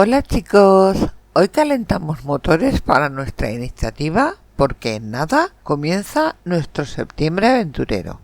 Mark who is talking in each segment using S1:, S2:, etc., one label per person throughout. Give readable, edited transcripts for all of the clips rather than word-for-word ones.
S1: Hola chicos, hoy calentamos motores para nuestra iniciativa porque en nada comienza nuestro septiembre aventurero.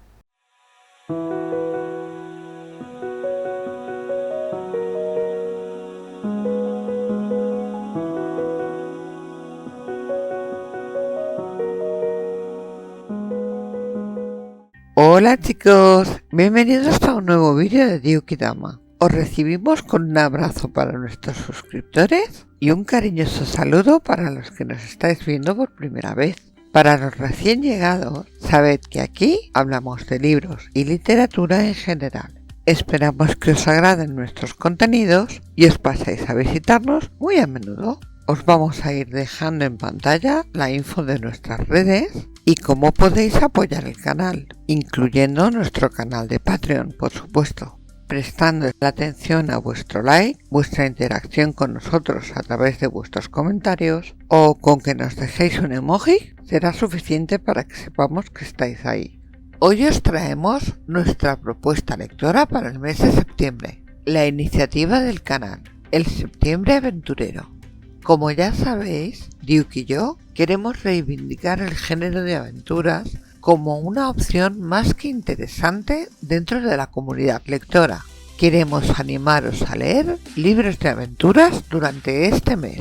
S1: Hola chicos, bienvenidos a un nuevo vídeo de Dyukidama. Os recibimos con un abrazo para nuestros suscriptores y un cariñoso saludo para los que nos estáis viendo por primera vez. Para los recién llegados, sabed que aquí hablamos de libros y literatura en general. Esperamos que os agraden nuestros contenidos y os paséis a visitarnos muy a menudo. Os vamos a ir dejando en pantalla la info de nuestras redes y cómo podéis apoyar el canal, incluyendo nuestro canal de Patreon, por supuesto. Prestando la atención a vuestro like, vuestra interacción con nosotros a través de vuestros comentarios o con que nos dejéis un emoji será suficiente para que sepamos que estáis ahí. Hoy os traemos nuestra propuesta lectora para el mes de septiembre, la iniciativa del canal, el Septiembre Aventurero. Como ya sabéis, Duke y yo queremos reivindicar el género de aventuras como una opción más que interesante dentro de la comunidad lectora. Queremos animaros a leer libros de aventuras durante este mes.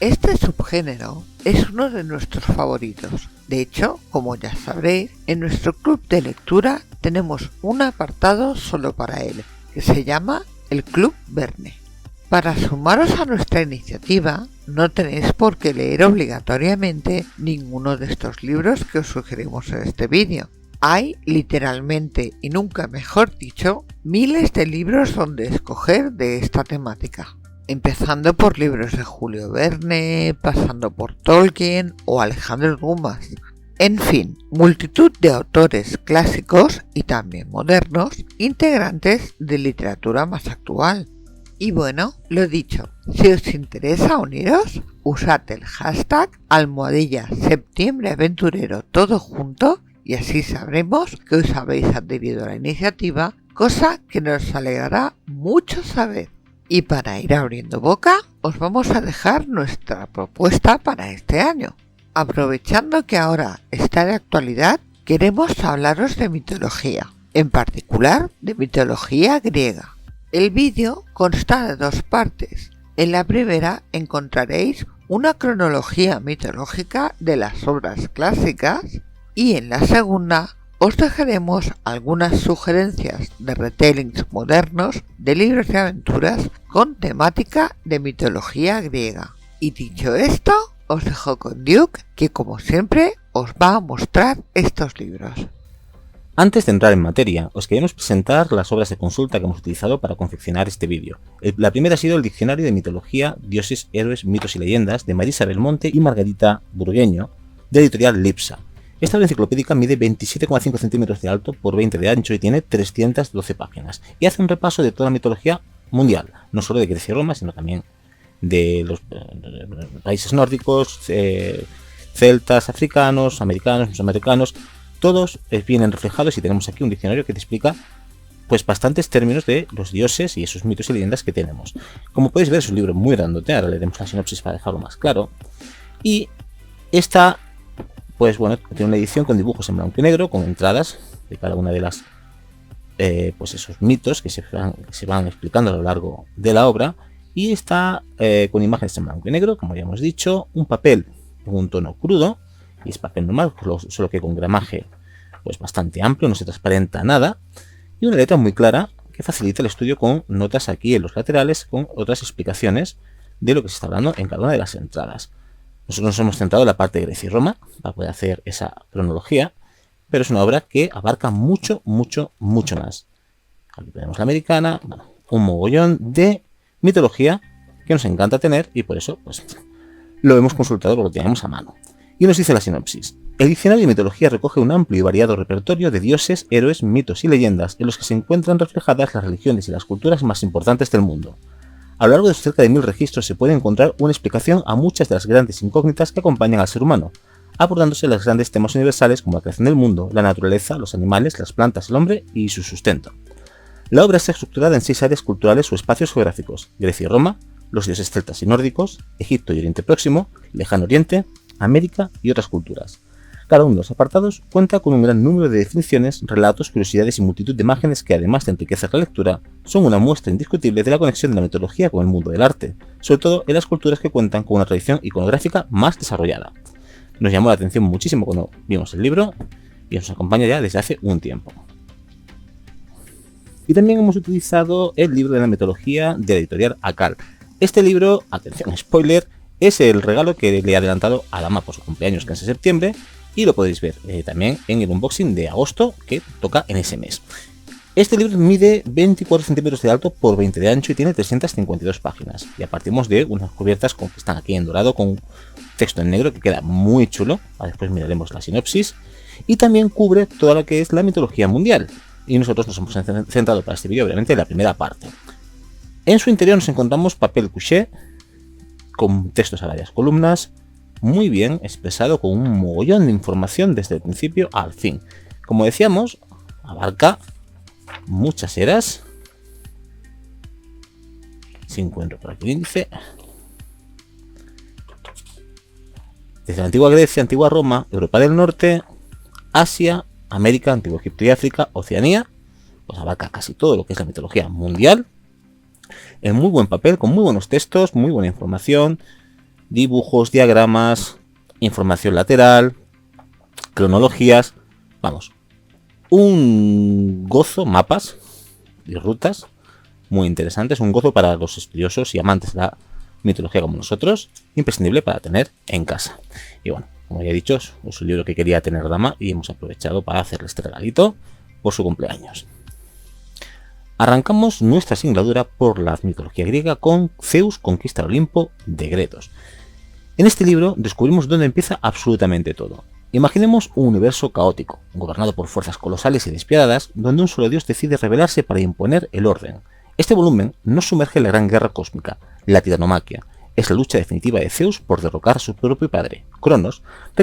S1: Este subgénero es uno de nuestros favoritos. De hecho, como ya sabréis, en nuestro club de lectura tenemos un apartado solo para él, que se llama el Club Verne. Para sumaros a nuestra iniciativa, no tenéis por qué leer obligatoriamente ninguno de estos libros que os sugerimos en este vídeo. Hay literalmente, y nunca mejor dicho, miles de libros donde escoger de esta temática. Empezando por libros de Julio Verne, pasando por Tolkien o Alejandro Dumas. En fin, multitud de autores clásicos y también modernos, integrantes de literatura más actual. Y bueno, lo dicho, si os interesa uniros, usad el hashtag #septiembreaventurero todo junto y así sabremos que os habéis adherido a la iniciativa, cosa que nos alegrará mucho saber. Y para ir abriendo boca, os vamos a dejar nuestra propuesta para este año. Aprovechando que ahora está de actualidad, queremos hablaros de mitología, en particular de mitología griega. El vídeo consta de dos partes. En la primera encontraréis una cronología mitológica de las obras clásicas y en la segunda os dejaremos algunas sugerencias de retellings modernos de libros de aventuras con temática de mitología griega. Y dicho esto, os dejo con Duke, que como siempre os va a mostrar estos libros.
S2: Antes de entrar en materia, os queremos presentar las obras de consulta que hemos utilizado para confeccionar este vídeo. La primera ha sido el Diccionario de Mitología, Dioses, Héroes, Mitos y Leyendas de Marisa Belmonte y Margarita Burgueño, de editorial Lipsa. Esta obra enciclopédica mide 27,5 centímetros de alto por 20 de ancho y tiene 312 páginas, y hace un repaso de toda la mitología mundial, no solo de Grecia y Roma, sino también de los países nórdicos, celtas, africanos, americanos, mesoamericanos. Todos vienen reflejados y tenemos aquí un diccionario que te explica pues bastantes términos de los dioses y esos mitos y leyendas que tenemos. Como podéis ver, es un libro muy grandote, ahora leeremos la sinopsis para dejarlo más claro. Y esta, pues bueno, tiene una edición con dibujos en blanco y negro, con entradas de cada una de las pues esos mitos que se van explicando a lo largo de la obra. Y está con imágenes en blanco y negro, como ya hemos dicho, un papel en un tono crudo, y es papel normal, solo que con gramaje pues bastante amplio, no se transparenta nada, y una letra muy clara que facilita el estudio con notas aquí en los laterales con otras explicaciones de lo que se está hablando en cada una de las entradas. Nosotros nos hemos centrado en la parte de Grecia y Roma para poder hacer esa cronología, pero es una obra que abarca mucho más. Aquí tenemos la americana, bueno, un mogollón de mitología que nos encanta tener y por eso pues lo hemos consultado porque lo teníamos a mano. Y nos dice la sinopsis. El diccionario de mitología recoge un amplio y variado repertorio de dioses, héroes, mitos y leyendas en los que se encuentran reflejadas las religiones y las culturas más importantes del mundo. A lo largo de sus cerca de 1000 registros se puede encontrar una explicación a muchas de las grandes incógnitas que acompañan al ser humano, abordándose los grandes temas universales como la creación del mundo, la naturaleza, los animales, las plantas, el hombre y su sustento. La obra está estructurada en 6 áreas culturales o espacios geográficos: Grecia y Roma, los dioses celtas y nórdicos, Egipto y Oriente Próximo, Lejano Oriente, América y otras culturas. Cada uno de los apartados cuenta con un gran número de definiciones, relatos, curiosidades y multitud de imágenes que, además de enriquecer la lectura, son una muestra indiscutible de la conexión de la mitología con el mundo del arte, sobre todo en las culturas que cuentan con una tradición iconográfica más desarrollada. Nos llamó la atención muchísimo cuando vimos el libro y nos acompaña ya desde hace un tiempo. Y también hemos utilizado el libro de la mitología de la editorial Akal. Este libro, atención spoiler, es el regalo que le he adelantado a Dama por su cumpleaños, que es en septiembre, y lo podéis ver también en el unboxing de agosto, que toca en ese mes. Este libro mide 24 centímetros de alto por 20 de ancho y tiene 352 páginas. Ya partimos de unas cubiertas que están aquí en dorado con texto en negro que queda muy chulo. Después miraremos la sinopsis. Y también cubre toda lo que es la mitología mundial. Y nosotros nos hemos centrado para este vídeo, obviamente, en la primera parte. En su interior nos encontramos papel couché con textos a varias columnas, muy bien expresado, con un mogollón de información desde el principio al fin. Como decíamos, abarca muchas eras. Si encuentro por aquí el índice. Desde la antigua Grecia, antigua Roma, Europa del Norte, Asia, América, Antiguo Egipto y África, Oceanía, pues abarca casi todo lo que es la mitología mundial. En muy buen papel, con muy buenos textos, muy buena información, dibujos, diagramas, información lateral, cronologías, vamos, un gozo, mapas y rutas muy interesantes, un gozo para los estudiosos y amantes de la mitología como nosotros, imprescindible para tener en casa. Y bueno, como ya he dicho, es un libro que quería tener Dama y hemos aprovechado para hacerle este regalito por su cumpleaños. Arrancamos nuestra singladura por la mitología griega con Zeus conquista el Olimpo de Gredos. En este libro descubrimos dónde empieza absolutamente todo. Imaginemos un universo caótico, gobernado por fuerzas colosales y despiadadas, donde un solo dios decide rebelarse para imponer el orden. Este volumen nos sumerge en la gran guerra cósmica, la tiranomaquia. Es la lucha definitiva de Zeus por derrocar a su propio padre, Cronos,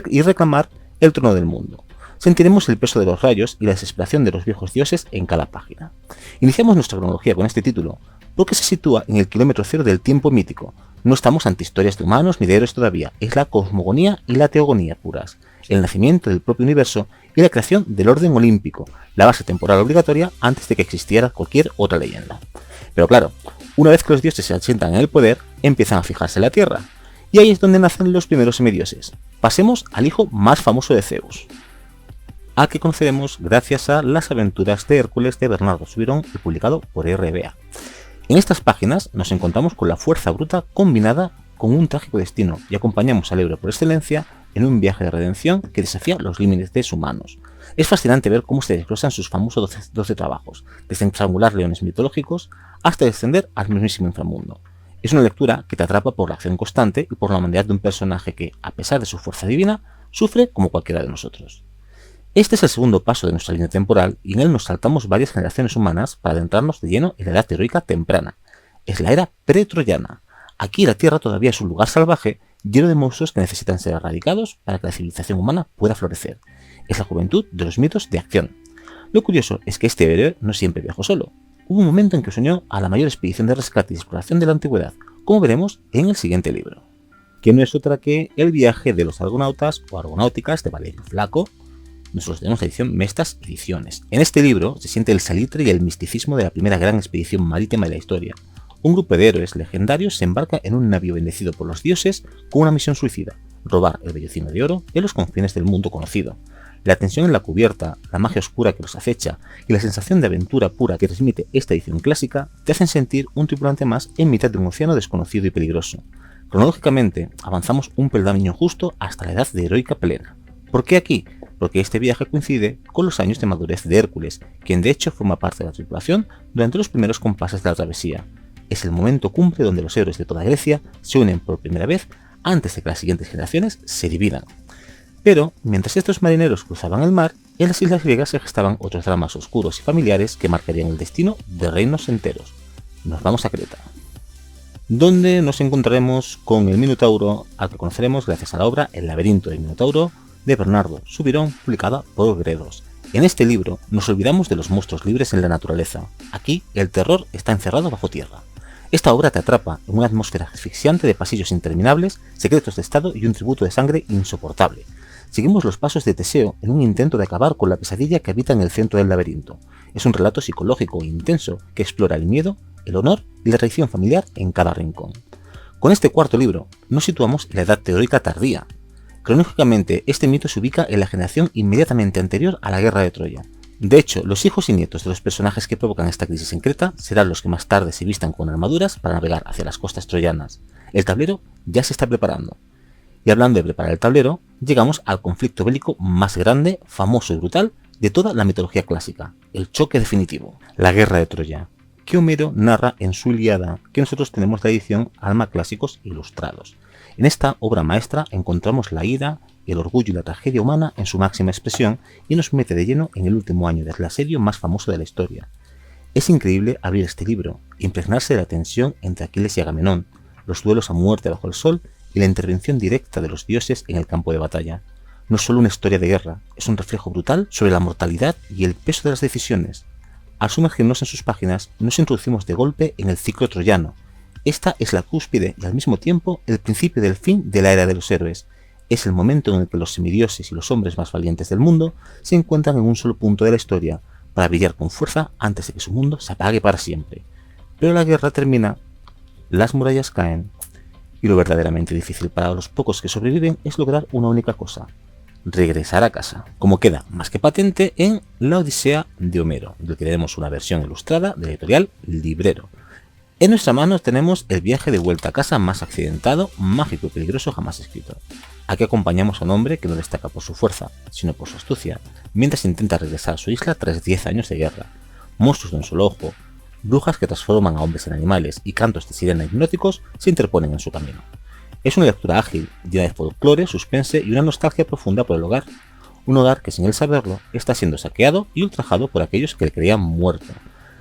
S2: y reclamar el trono del mundo. Sentiremos el peso de los rayos y la desesperación de los viejos dioses en cada página. Iniciamos nuestra cronología con este título porque se sitúa en el kilómetro cero del tiempo mítico. No estamos ante historias de humanos ni de héroes todavía, es la cosmogonía y la teogonía puras, el nacimiento del propio universo y la creación del orden olímpico, la base temporal obligatoria antes de que existiera cualquier otra leyenda. Pero claro, una vez que los dioses se asientan en el poder, empiezan a fijarse en la Tierra, y ahí es donde nacen los primeros semidioses. Pasemos al hijo más famoso de Zeus, al que conoceremos gracias a Las aventuras de Hércules de Bernardo Subirón y publicado por RBA. En estas páginas nos encontramos con la fuerza bruta combinada con un trágico destino y acompañamos al héroe por excelencia en un viaje de redención que desafía los límites humanos. Es fascinante ver cómo se desglosan sus famosos 12 trabajos, desde estrangular leones mitológicos hasta descender al mismísimo inframundo. Es una lectura que te atrapa por la acción constante y por la humanidad de un personaje que, a pesar de su fuerza divina, sufre como cualquiera de nosotros. Este es el segundo paso de nuestra línea temporal y en él nos saltamos varias generaciones humanas para adentrarnos de lleno en la edad heroica temprana. Es la era pretroyana. Aquí la Tierra todavía es un lugar salvaje lleno de monstruos que necesitan ser erradicados para que la civilización humana pueda florecer. Es la juventud de los mitos de acción. Lo curioso es que este héroe no siempre viajó solo. Hubo un momento en que se unió a la mayor expedición de rescate y exploración de la antigüedad, como veremos en el siguiente libro, que no es otra que El viaje de los argonautas o argonáuticas de Valerio Flaco. Nosotros tenemos la edición Mestas Ediciones. En este libro se siente el salitre y el misticismo de la primera gran expedición marítima de la historia. Un grupo de héroes legendarios se embarca en un navío bendecido por los dioses con una misión suicida: robar el vellocino de oro en los confines del mundo conocido. La tensión en la cubierta, la magia oscura que los acecha y la sensación de aventura pura que transmite esta edición clásica te hacen sentir un tripulante más en mitad de un océano desconocido y peligroso. Cronológicamente, avanzamos un peldaño justo hasta la edad de heroica plena. ¿Por qué aquí? Porque este viaje coincide con los años de madurez de Hércules, quien de hecho forma parte de la tripulación durante los primeros compases de la travesía. Es el momento cumbre donde los héroes de toda Grecia se unen por primera vez antes de que las siguientes generaciones se dividan. Pero, mientras estos marineros cruzaban el mar, en las islas griegas se gestaban otros dramas oscuros y familiares que marcarían el destino de reinos enteros. Nos vamos a Creta, donde nos encontraremos con el Minotauro, al que conoceremos gracias a la obra El laberinto del Minotauro de Bernardo Subirón, publicada por Gredos. En este libro nos olvidamos de los monstruos libres en la naturaleza. Aquí el terror está encerrado bajo tierra. Esta obra te atrapa en una atmósfera asfixiante de pasillos interminables, secretos de estado y un tributo de sangre insoportable. Seguimos los pasos de Teseo en un intento de acabar con la pesadilla que habita en el centro del laberinto. Es un relato psicológico e intenso que explora el miedo, el honor y la traición familiar en cada rincón. Con este cuarto libro nos situamos en la edad teórica tardía. Cronológicamente, este mito se ubica en la generación inmediatamente anterior a la guerra de Troya. De hecho, los hijos y nietos de los personajes que provocan esta crisis en Creta serán los que más tarde se vistan con armaduras para navegar hacia las costas troyanas. El tablero ya se está preparando. Y hablando de preparar el tablero, llegamos al conflicto bélico más grande, famoso y brutal de toda la mitología clásica, el choque definitivo, la guerra de Troya, que Homero narra en su Ilíada, que nosotros tenemos la edición Alma Clásicos Ilustrados. En esta obra maestra encontramos la ira, el orgullo y la tragedia humana en su máxima expresión y nos mete de lleno en el último año del asedio más famoso de la historia. Es increíble abrir este libro, impregnarse de la tensión entre Aquiles y Agamenón, los duelos a muerte bajo el sol y la intervención directa de los dioses en el campo de batalla. No es solo una historia de guerra, es un reflejo brutal sobre la mortalidad y el peso de las decisiones. Al sumergirnos en sus páginas, nos introducimos de golpe en el ciclo troyano. Esta es la cúspide y al mismo tiempo el principio del fin de la era de los héroes. Es el momento en el que los semidioses y los hombres más valientes del mundo se encuentran en un solo punto de la historia para brillar con fuerza antes de que su mundo se apague para siempre. Pero la guerra termina, las murallas caen y lo verdaderamente difícil para los pocos que sobreviven es lograr una única cosa: regresar a casa, como queda más que patente en La Odisea de Homero, del que tenemos una versión ilustrada de la editorial Librero. En nuestra mano tenemos el viaje de vuelta a casa más accidentado, mágico y peligroso jamás escrito. Aquí acompañamos a un hombre que no destaca por su fuerza, sino por su astucia, mientras intenta regresar a su isla tras 10 años de guerra. Monstruos de un solo ojo, brujas que transforman a hombres en animales y cantos de sirena hipnóticos se interponen en su camino. Es una lectura ágil, llena de folclore, suspense y una nostalgia profunda por el hogar. Un hogar que sin él saberlo está siendo saqueado y ultrajado por aquellos que le creían muerto.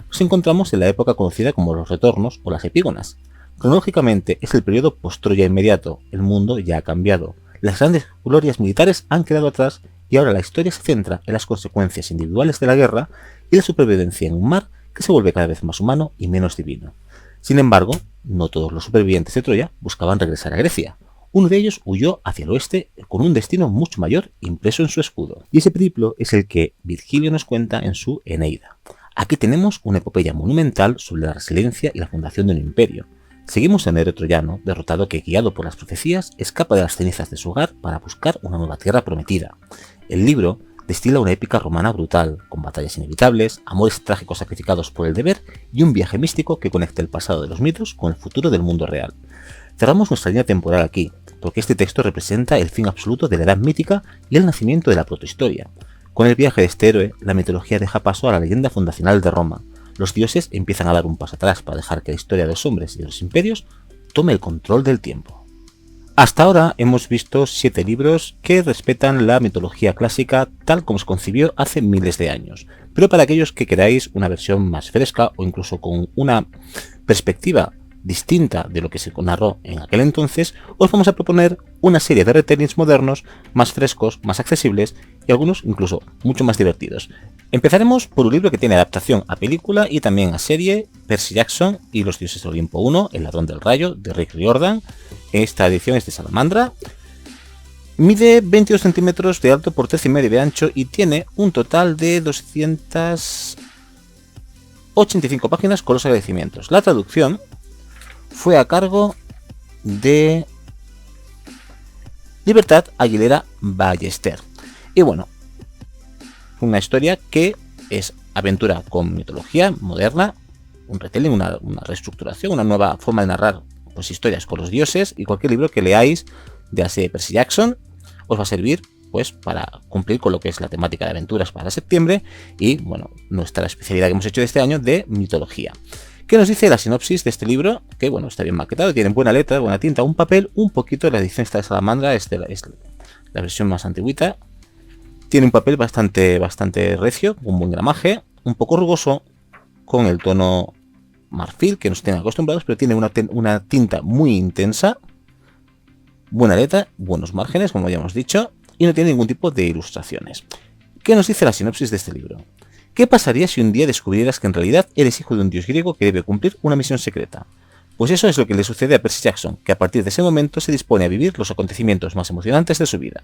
S2: Nos encontramos en la época conocida como los retornos o las epígonas. Cronológicamente es el periodo post-Troya inmediato, el mundo ya ha cambiado, las grandes glorias militares han quedado atrás y ahora la historia se centra en las consecuencias individuales de la guerra y la supervivencia en un mar que se vuelve cada vez más humano y menos divino. Sin embargo, no todos los supervivientes de Troya buscaban regresar a Grecia. Uno de ellos huyó hacia el oeste con un destino mucho mayor impreso en su escudo. Y ese periplo es el que Virgilio nos cuenta en su Eneida. Aquí tenemos una epopeya monumental sobre la resiliencia y la fundación de un imperio. Seguimos en el héroe troyano, derrotado que, guiado por las profecías, escapa de las cenizas de su hogar para buscar una nueva tierra prometida. El libro destila una épica romana brutal, con batallas inevitables, amores trágicos sacrificados por el deber y un viaje místico que conecta el pasado de los mitos con el futuro del mundo real. Cerramos nuestra línea temporal aquí, porque este texto representa el fin absoluto de la edad mítica y el nacimiento de la protohistoria. Con el viaje de este héroe, la mitología deja paso a la leyenda fundacional de Roma. Los dioses empiezan a dar un paso atrás para dejar que la historia de los hombres y de los imperios tome el control del tiempo. Hasta ahora hemos visto 7 libros que respetan la mitología clásica tal como se concibió hace miles de años, pero para aquellos que queráis una versión más fresca o incluso con una perspectiva distinta de lo que se narró en aquel entonces, os vamos a proponer una serie de retellings modernos, más frescos, más accesibles y algunos incluso mucho más divertidos. Empezaremos por un libro que tiene adaptación a película y también a serie, Percy Jackson y los dioses del Olimpo 1, El ladrón del rayo, de Rick Riordan. Esta edición es de Salamandra. Mide 22 centímetros de alto por 13,5 de ancho y tiene un total de 285 páginas con los agradecimientos. La traducción fue a cargo de Libertad Aguilera Ballester. Y bueno, una historia que es aventura con mitología moderna, un retelling, una reestructuración, una nueva forma de narrar pues historias con los dioses, y cualquier libro que leáis de la serie Percy Jackson os va a servir pues para cumplir con lo que es la temática de aventuras para septiembre y bueno, nuestra especialidad que hemos hecho de este año de mitología. ¿Qué nos dice la sinopsis de este libro? Que bueno, está bien maquetado, tiene buena letra, buena tinta, un papel, un poquito de la edición esta de Salamandra, es la versión más antiguita. Tiene un papel bastante recio, un buen gramaje, un poco rugoso, con el tono marfil que nos tienen acostumbrados, pero tiene una tinta muy intensa, buena letra, buenos márgenes, como ya hemos dicho, y no tiene ningún tipo de ilustraciones. ¿Qué nos dice la sinopsis de este libro? ¿Qué pasaría si un día descubrieras que en realidad eres hijo de un dios griego que debe cumplir una misión secreta? Pues eso es lo que le sucede a Percy Jackson, que a partir de ese momento se dispone a vivir los acontecimientos más emocionantes de su vida.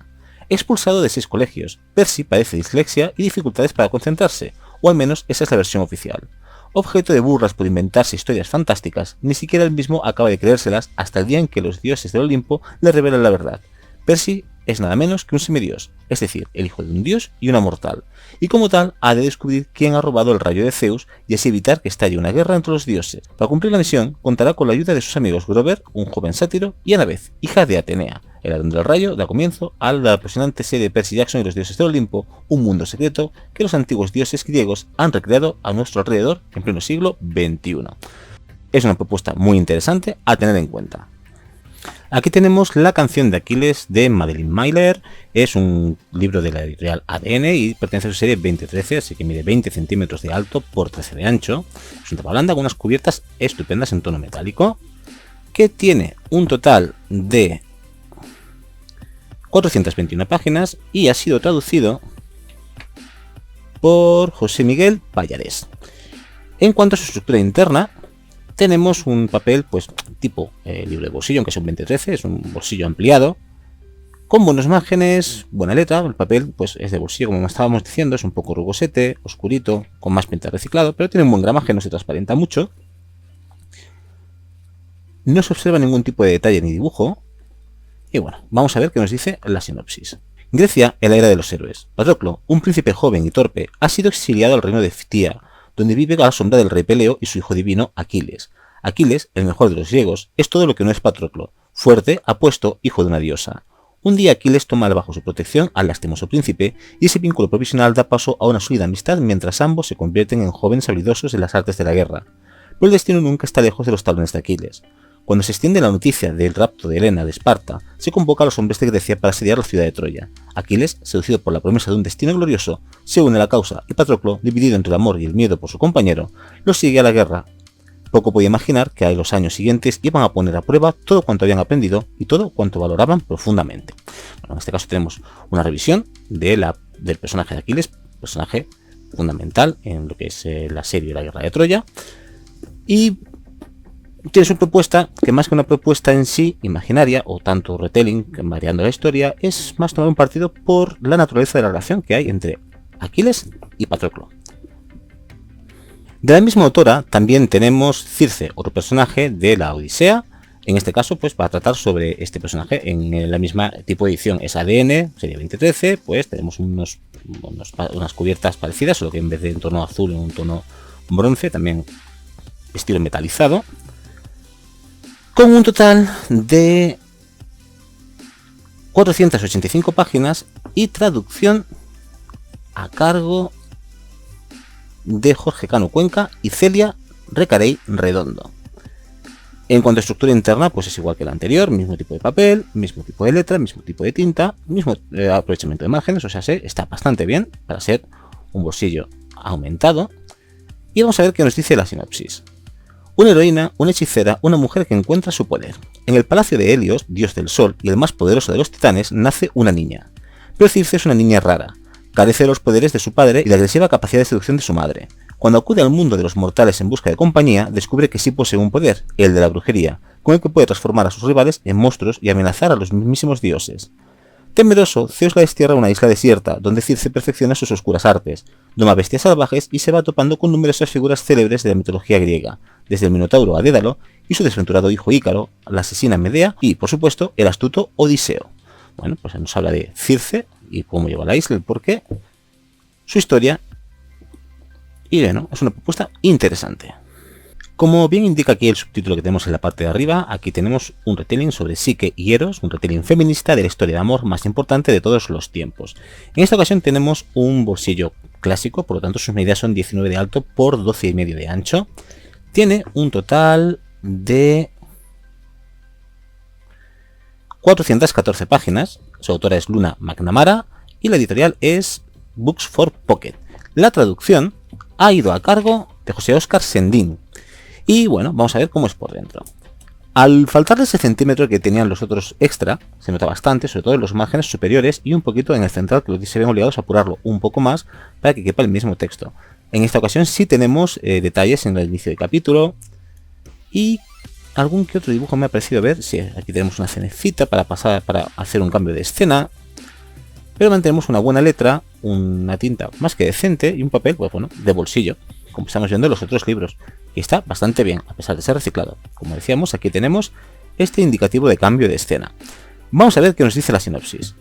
S2: Expulsado de 6 colegios, Percy padece dislexia y dificultades para concentrarse, o al menos esa es la versión oficial. Objeto de burlas por inventarse historias fantásticas, ni siquiera él mismo acaba de creérselas hasta el día en que los dioses del Olimpo le revelan la verdad. Percy es nada menos que un semidios, es decir, el hijo de un dios y una mortal, y como tal ha de descubrir quién ha robado el rayo de Zeus y así evitar que estalle una guerra entre los dioses. Para cumplir la misión contará con la ayuda de sus amigos Grover, un joven sátiro, y Annabeth, hija de Atenea. El ladrón del rayo da comienzo a la apasionante serie de Percy Jackson y los dioses del Olimpo, un mundo secreto que los antiguos dioses griegos han recreado a nuestro alrededor en pleno siglo XXI. Es una propuesta muy interesante a tener en cuenta. Aquí tenemos la canción de Aquiles de Madeline Miller. Es un libro de la editorial ADN y pertenece a su serie 2013, así que mide 20 centímetros de alto por 13 de ancho. Es una tapa blanda con unas cubiertas estupendas en tono metálico, que tiene un total de 421 páginas y ha sido traducido por José Miguel Pallares. En cuanto a su estructura interna, tenemos un papel pues tipo libro de bolsillo, aunque es un 2013, es un bolsillo ampliado, con buenos márgenes, buena letra. El papel pues es de bolsillo, como estábamos diciendo, es un poco rugosete, oscurito, con más pinta reciclado, pero tiene un buen gramaje, no se transparenta mucho. No se observa ningún tipo de detalle ni dibujo. Y bueno, vamos a ver qué nos dice la sinopsis. Grecia, en la era de los héroes. Patroclo, un príncipe joven y torpe, ha sido exiliado al reino de Ftía, donde vive a la sombra del rey Peleo y su hijo divino Aquiles. Aquiles, el mejor de los griegos, es todo lo que no es Patroclo, fuerte, apuesto, hijo de una diosa. Un día Aquiles toma bajo su protección al lastimoso príncipe y ese vínculo provisional da paso a una sólida amistad mientras ambos se convierten en jóvenes habilidosos en las artes de la guerra. Pero el destino nunca está lejos de los talones de Aquiles. Cuando se extiende la noticia del rapto de Helena de Esparta, se convoca a los hombres de Grecia para asediar la ciudad de Troya. Aquiles, seducido por la promesa de un destino glorioso, se une a la causa y Patroclo, dividido entre el amor y el miedo por su compañero, lo sigue a la guerra. Poco podía imaginar que a los años siguientes iban a poner a prueba todo cuanto habían aprendido y todo cuanto valoraban profundamente. Bueno, en este caso tenemos una revisión del personaje de Aquiles, personaje fundamental en lo que es la serie de la guerra de Troya, y tiene su propuesta, que más que una propuesta en sí imaginaria o tanto retelling, variando la historia, es más tomar un partido por la naturaleza de la relación que hay entre Aquiles y Patroclo. De la misma autora también tenemos Circe, otro personaje de la Odisea. En este caso, pues va a tratar sobre este personaje en la misma tipo de edición. Es ADN, serie 2013, pues tenemos unas cubiertas parecidas, solo que en vez de un tono azul, en un tono bronce, también estilo metalizado, con un total de 485 páginas y traducción a cargo de Jorge Cano Cuenca y Celia Recarey Redondo. En cuanto a estructura interna, pues es igual que la anterior, mismo tipo de papel, mismo tipo de letra, mismo tipo de tinta, mismo aprovechamiento de márgenes, o sea, está bastante bien para ser un bolsillo aumentado. Y vamos a ver qué nos dice la sinopsis. Una heroína, una hechicera, una mujer que encuentra su poder. En el palacio de Helios, dios del sol y el más poderoso de los titanes, nace una niña. Pero Circe es una niña rara, carece de los poderes de su padre y la agresiva capacidad de seducción de su madre. Cuando acude al mundo de los mortales en busca de compañía, descubre que sí posee un poder, el de la brujería, con el que puede transformar a sus rivales en monstruos y amenazar a los mismísimos dioses. Temeroso, Zeus la destierra a una isla desierta, donde Circe perfecciona sus oscuras artes, doma bestias salvajes y se va topando con numerosas figuras célebres de la mitología griega, desde el Minotauro a Dédalo y su desventurado hijo Ícaro, la asesina Medea y, por supuesto, el astuto Odiseo. Bueno, pues nos habla de Circe y cómo llegó a la isla, el porqué, su historia, y bueno, es una propuesta interesante. Como bien indica aquí el subtítulo que tenemos en la parte de arriba, aquí tenemos un retelling sobre Psique y Eros, un retelling feminista de la historia de amor más importante de todos los tiempos. En esta ocasión tenemos un bolsillo clásico, por lo tanto sus medidas son 19 de alto por 12,5 de ancho. Tiene un total de 414 páginas, su autora es Luna McNamara y la editorial es Books for Pocket. La traducción ha ido a cargo de José Óscar Sendín. Y bueno, vamos a ver cómo es por dentro. Al faltarle ese centímetro que tenían los otros extra, se nota bastante, sobre todo en los márgenes superiores y un poquito en el central, que se ven obligados a apurarlo un poco más para que quepa el mismo texto. En esta ocasión sí tenemos detalles en el inicio del capítulo y algún que otro dibujo me ha parecido ver. Sí, aquí tenemos una cenecita para hacer un cambio de escena. Pero mantenemos una buena letra, una tinta más que decente y un papel, pues bueno, de bolsillo, como estamos viendo en los otros libros. Y está bastante bien, a pesar de ser reciclado. Como decíamos, aquí tenemos este indicativo de cambio de escena. Vamos a ver qué nos dice la sinopsis.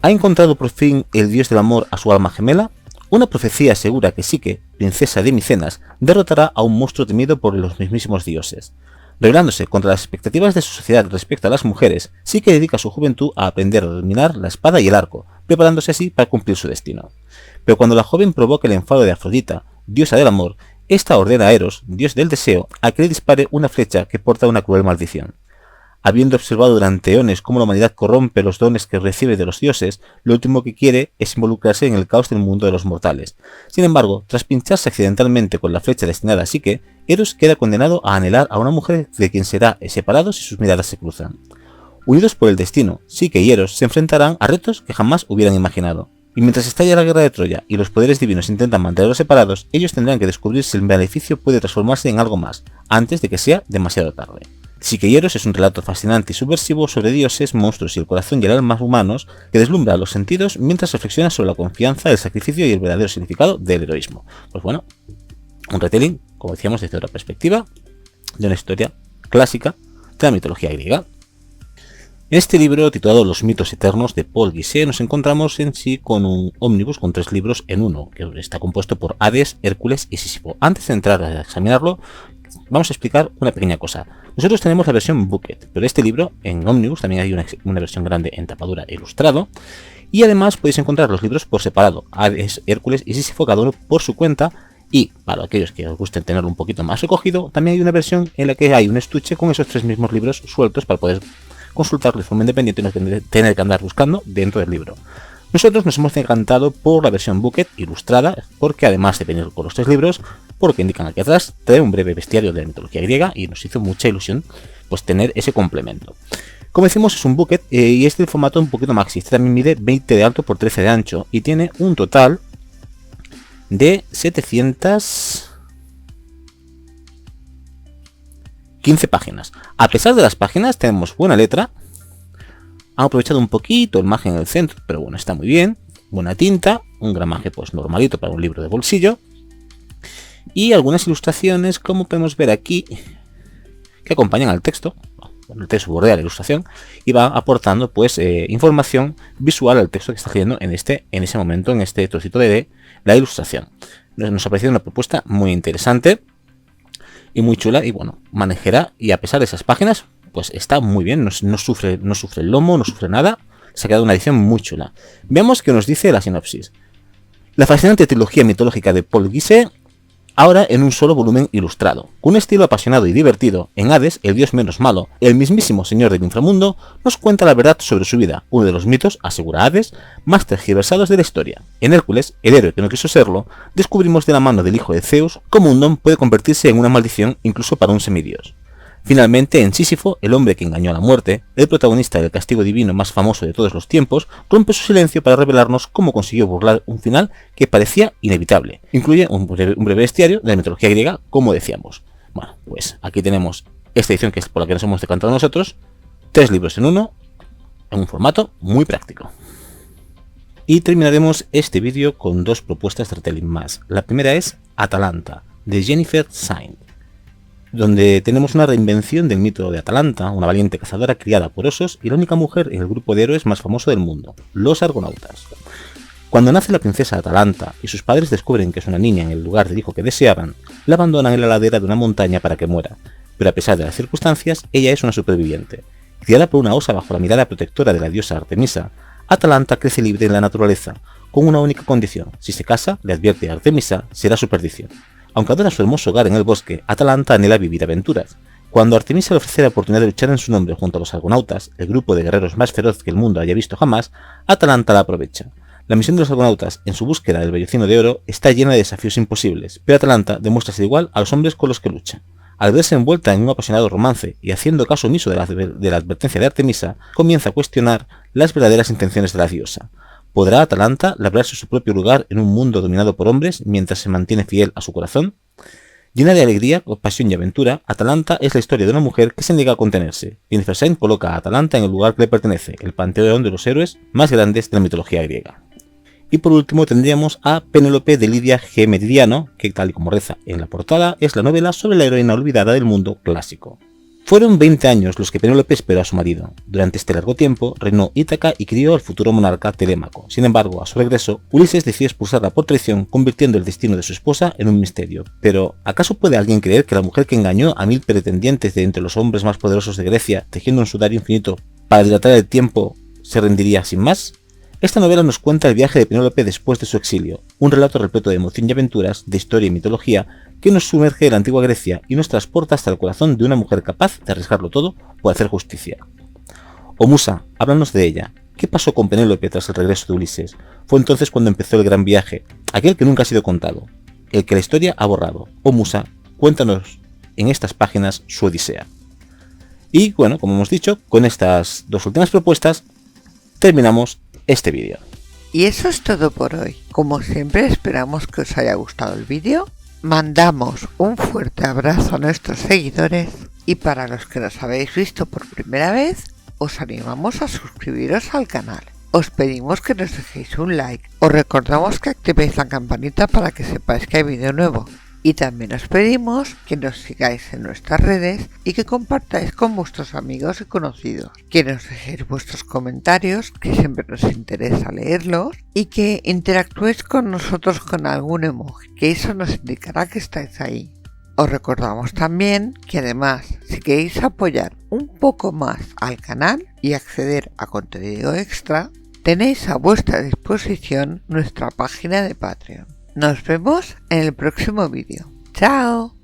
S2: ¿Ha encontrado por fin el dios del amor a su alma gemela? Una profecía asegura que Psique, princesa de Micenas, derrotará a un monstruo temido por los mismísimos dioses. Rebelándose contra las expectativas de su sociedad respecto a las mujeres, Psique dedica su juventud a aprender a dominar la espada y el arco, preparándose así para cumplir su destino. Pero cuando la joven provoca el enfado de Afrodita, diosa del amor, esta ordena a Eros, dios del deseo, a que le dispare una flecha que porta una cruel maldición. Habiendo observado durante eones cómo la humanidad corrompe los dones que recibe de los dioses, lo último que quiere es involucrarse en el caos del mundo de los mortales. Sin embargo, tras pincharse accidentalmente con la flecha destinada a Psique, Eros queda condenado a anhelar a una mujer de quien será separado si sus miradas se cruzan. Unidos por el destino, Psique y Eros se enfrentarán a retos que jamás hubieran imaginado. Y mientras estalla la guerra de Troya y los poderes divinos intentan mantenerlos separados, ellos tendrán que descubrir si el maleficio puede transformarse en algo más, antes de que sea demasiado tarde. Psique y Eros es un relato fascinante y subversivo sobre dioses, monstruos y el corazón y el alma humanos que deslumbra los sentidos mientras reflexiona sobre la confianza, el sacrificio y el verdadero significado del heroísmo. Pues bueno, un retelling, como decíamos, desde otra perspectiva, de una historia clásica de la mitología griega. En este libro, titulado Los mitos eternos de Paul Guisset, nos encontramos en sí con un ómnibus con 3 libros en uno, que está compuesto por Hades, Hércules y Sísifo. Antes de entrar a examinarlo, vamos a explicar una pequeña cosa. Nosotros tenemos la versión Booklet, pero este libro en ómnibus también hay una versión grande en tapadura e ilustrado. Y además podéis encontrar los libros por separado, Hades, Hércules y Sísifo, cada uno por su cuenta. Y para aquellos que os gusten tenerlo un poquito más recogido, también hay una versión en la que hay un estuche con esos 3 mismos libros sueltos para poder consultarlo de forma independiente y no tener que andar buscando dentro del libro. Nosotros nos hemos encantado por la versión Booklet ilustrada, porque además de venir con los 3 libros, porque indican aquí atrás, trae un breve bestiario de la mitología griega y nos hizo mucha ilusión pues tener ese complemento. Como decimos, es un Booklet y es de formato un poquito maxi. Este también mide 20 de alto por 13 de ancho y tiene un total de 715 páginas. A pesar de las páginas, tenemos buena letra. Han aprovechado un poquito el margen en el centro, pero bueno, está muy bien. Buena tinta, un gramaje pues normalito para un libro de bolsillo. Y algunas ilustraciones, como podemos ver aquí, que acompañan al texto. El texto bordea la ilustración y va aportando pues información visual al texto que está leyendo en ese momento, en este trocito de la ilustración. Nos ha parecido una propuesta muy interesante y muy chula y bueno, manejera, y a pesar de esas páginas, pues está muy bien, no sufre el lomo, no sufre nada, se ha quedado una edición muy chula. Veamos qué nos dice la sinopsis. La fascinante trilogía mitológica de Paul Guisset, ahora en un solo volumen ilustrado. Con un estilo apasionado y divertido, en Hades, el dios menos malo, el mismísimo señor del inframundo, nos cuenta la verdad sobre su vida, uno de los mitos, asegura Hades, más tergiversados de la historia. En Hércules, el héroe que no quiso serlo, descubrimos de la mano del hijo de Zeus cómo un don puede convertirse en una maldición incluso para un semidios. Finalmente, en Sísifo, el hombre que engañó a la muerte, el protagonista del castigo divino más famoso de todos los tiempos, rompe su silencio para revelarnos cómo consiguió burlar un final que parecía inevitable. Incluye un breve bestiario de la mitología griega, como decíamos. Bueno, pues aquí tenemos esta edición que es por la que nos hemos decantado nosotros, 3 libros en uno, en un formato muy práctico. Y terminaremos este vídeo con 2 propuestas de retelling más. La primera es Atalanta, de Jennifer Saint, donde tenemos una reinvención del mito de Atalanta, una valiente cazadora criada por osos y la única mujer en el grupo de héroes más famoso del mundo, los Argonautas. Cuando nace la princesa Atalanta y sus padres descubren que es una niña en el lugar del hijo que deseaban, la abandonan en la ladera de una montaña para que muera, pero a pesar de las circunstancias, ella es una superviviente. Criada por una osa bajo la mirada protectora de la diosa Artemisa, Atalanta crece libre en la naturaleza, con una única condición: si se casa, le advierte a Artemisa, será su perdición. Aunque adora su hermoso hogar en el bosque, Atalanta anhela vivir aventuras. Cuando Artemisa le ofrece la oportunidad de luchar en su nombre junto a los Argonautas, el grupo de guerreros más feroz que el mundo haya visto jamás, Atalanta la aprovecha. La misión de los Argonautas, en su búsqueda del vellocino de oro, está llena de desafíos imposibles, pero Atalanta demuestra ser igual a los hombres con los que lucha. Al verse envuelta en un apasionado romance y haciendo caso omiso de la advertencia de Artemisa, comienza a cuestionar las verdaderas intenciones de la diosa. ¿Podrá Atalanta labrarse su propio lugar en un mundo dominado por hombres mientras se mantiene fiel a su corazón? Llena de alegría, pasión y aventura, Atalanta es la historia de una mujer que se niega a contenerse. Jennifer Saint coloca a Atalanta en el lugar que le pertenece, el panteón de los héroes más grandes de la mitología griega. Y por último tendríamos a Penélope de Lidia G. Meridiano, que tal y como reza en la portada, es la novela sobre la heroína olvidada del mundo clásico. Fueron 20 años los que Penélope esperó a su marido. Durante este largo tiempo reinó Ítaca y crió al futuro monarca Telémaco. Sin embargo, a su regreso, Ulises decidió expulsarla por traición, convirtiendo el destino de su esposa en un misterio. Pero, ¿acaso puede alguien creer que la mujer que engañó a 1000 pretendientes de entre los hombres más poderosos de Grecia, tejiendo un sudario infinito para dilatar el tiempo, se rendiría sin más? Esta novela nos cuenta el viaje de Penélope después de su exilio, un relato repleto de emoción y aventuras, de historia y mitología, que nos sumerge en la antigua Grecia y nos transporta hasta el corazón de una mujer capaz de arriesgarlo todo por hacer justicia. Oh Musa, háblanos de ella. ¿Qué pasó con Penélope tras el regreso de Ulises? Fue entonces cuando empezó el gran viaje, aquel que nunca ha sido contado, el que la historia ha borrado. Oh Musa, cuéntanos en estas páginas su odisea. Y bueno, como hemos dicho, con estas dos últimas propuestas terminamos este vídeo.
S1: Y eso es todo por hoy. Como siempre, esperamos que os haya gustado el vídeo. Mandamos un fuerte abrazo a nuestros seguidores y para los que nos habéis visto por primera vez, os animamos a suscribiros al canal. Os pedimos que nos dejéis un like. Os recordamos que activéis la campanita para que sepáis que hay vídeo nuevo. Y también os pedimos que nos sigáis en nuestras redes y que compartáis con vuestros amigos y conocidos. Que nos dejéis vuestros comentarios, que siempre nos interesa leerlos. Y que interactuéis con nosotros con algún emoji, que eso nos indicará que estáis ahí. Os recordamos también que además, si queréis apoyar un poco más al canal y acceder a contenido extra, tenéis a vuestra disposición nuestra página de Patreon. Nos vemos en el próximo vídeo. ¡Chao!